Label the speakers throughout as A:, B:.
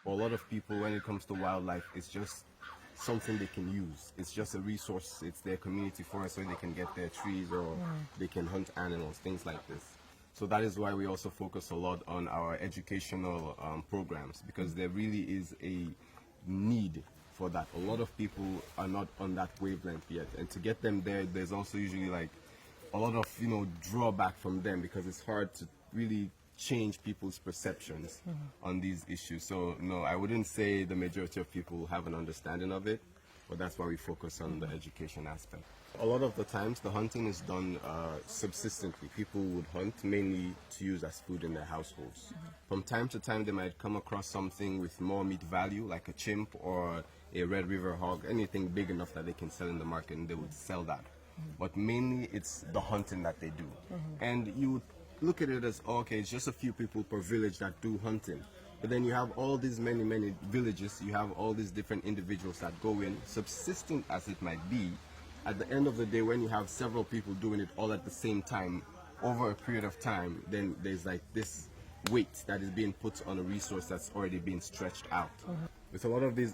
A: For a lot of people, when it comes to wildlife, it's just something they can use. It's just a resource. It's their community forest where they can get their trees or they can hunt animals, things like this. So that is why we also focus a lot on our educational programs, because there really is a need for that. A lot of people are not on that wavelength yet, and to get them there, there's also usually like a lot of drawback from them, because it's hard to really change people's perceptions on these issues. So no, I wouldn't say the majority of people have an understanding of it, but that's why we focus on the education aspect. A lot of the times the hunting is done subsistently. People would hunt mainly to use as food in their households. From time to time they might come across something with more meat value, like a chimp or a red river hog, anything big enough that they can sell in the market, and they would sell that. But mainly it's the hunting that they do. And you would look at it as, okay, it's just a few people per village that do hunting. But then you have all these many villages, you have all these different individuals that go in, subsistent as it might be. At the end of the day, when you have several people doing it all at the same time, over a period of time, then there's like this weight that is being put on a resource that's already been stretched out. With a lot of these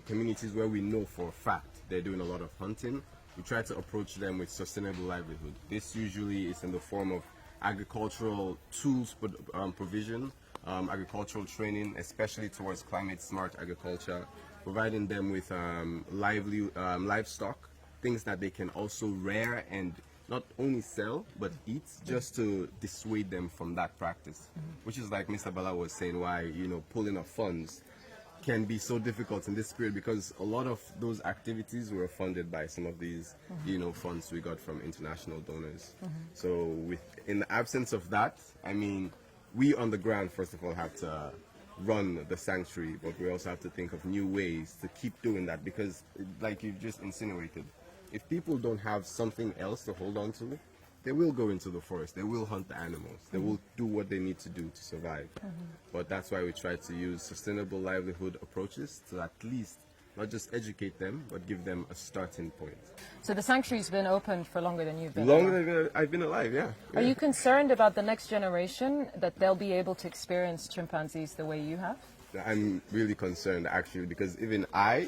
A: communities where we know for a fact they're doing a lot of hunting, we try to approach them with sustainable livelihood. This usually is in the form of agricultural tools provision, agricultural training, especially towards climate smart agriculture, providing them with livestock, things that they can also rear and not only sell but eat, just to dissuade them from that practice. Which is like Mr. Bala was saying, why pulling of funds can be so difficult in this period, because a lot of those activities were funded by some of these funds we got from international donors. So in the absence of that, I mean, we on the ground first of all have to run the sanctuary, but we also have to think of new ways to keep doing that, because like you just insinuated, if people don't have something else to hold on to, they will go into the forest, they will hunt the animals, they will do what they need to do to survive. But that's why we try to use sustainable livelihood approaches to at least not just educate them, but give them a starting point.
B: So the sanctuary's been open for longer than you've been
A: Longer than I've been alive, yeah.
B: Are you concerned about the next generation, that they'll be able to experience chimpanzees the way you have?
A: I'm really concerned, actually, because even I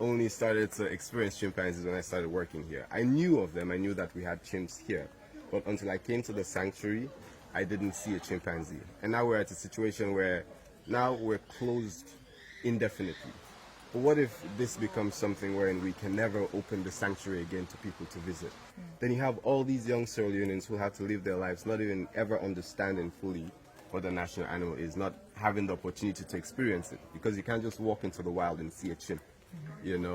A: only started to experience chimpanzees when I started working here. I knew of them, I knew that we had chimps here, but until I came to the sanctuary, I didn't see a chimpanzee. And now we're at a situation where now we're closed indefinitely. But what if this becomes something wherein we can never open the sanctuary again to people to visit? Then you have all these young Sierra Leoneans who have to live their lives not even ever understanding fully what the national animal is, not having the opportunity to experience it, because you can't just walk into the wild and see a chimp,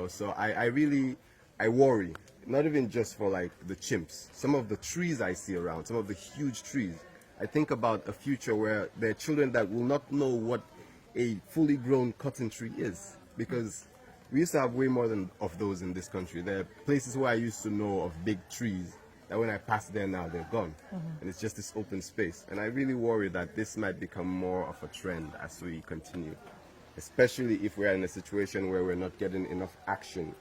A: So I worry, not even just for like the chimps. Some of the trees I see around, some of the huge trees, I think about a future where there are children that will not know what a fully grown cotton tree is, because we used to have way more of those in this country. There are places where I used to know of big trees that when I pass there now, they're gone. And it's just this open space. And I really worry that this might become more of a trend as we continue, especially if we're in a situation where we're not getting enough action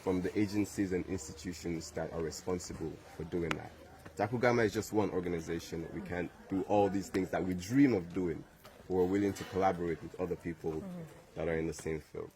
A: from the agencies and institutions that are responsible for doing that. Tacugama is just one organization. We can't do all these things that we dream of doing, but we're willing to collaborate with other people that are in the same field.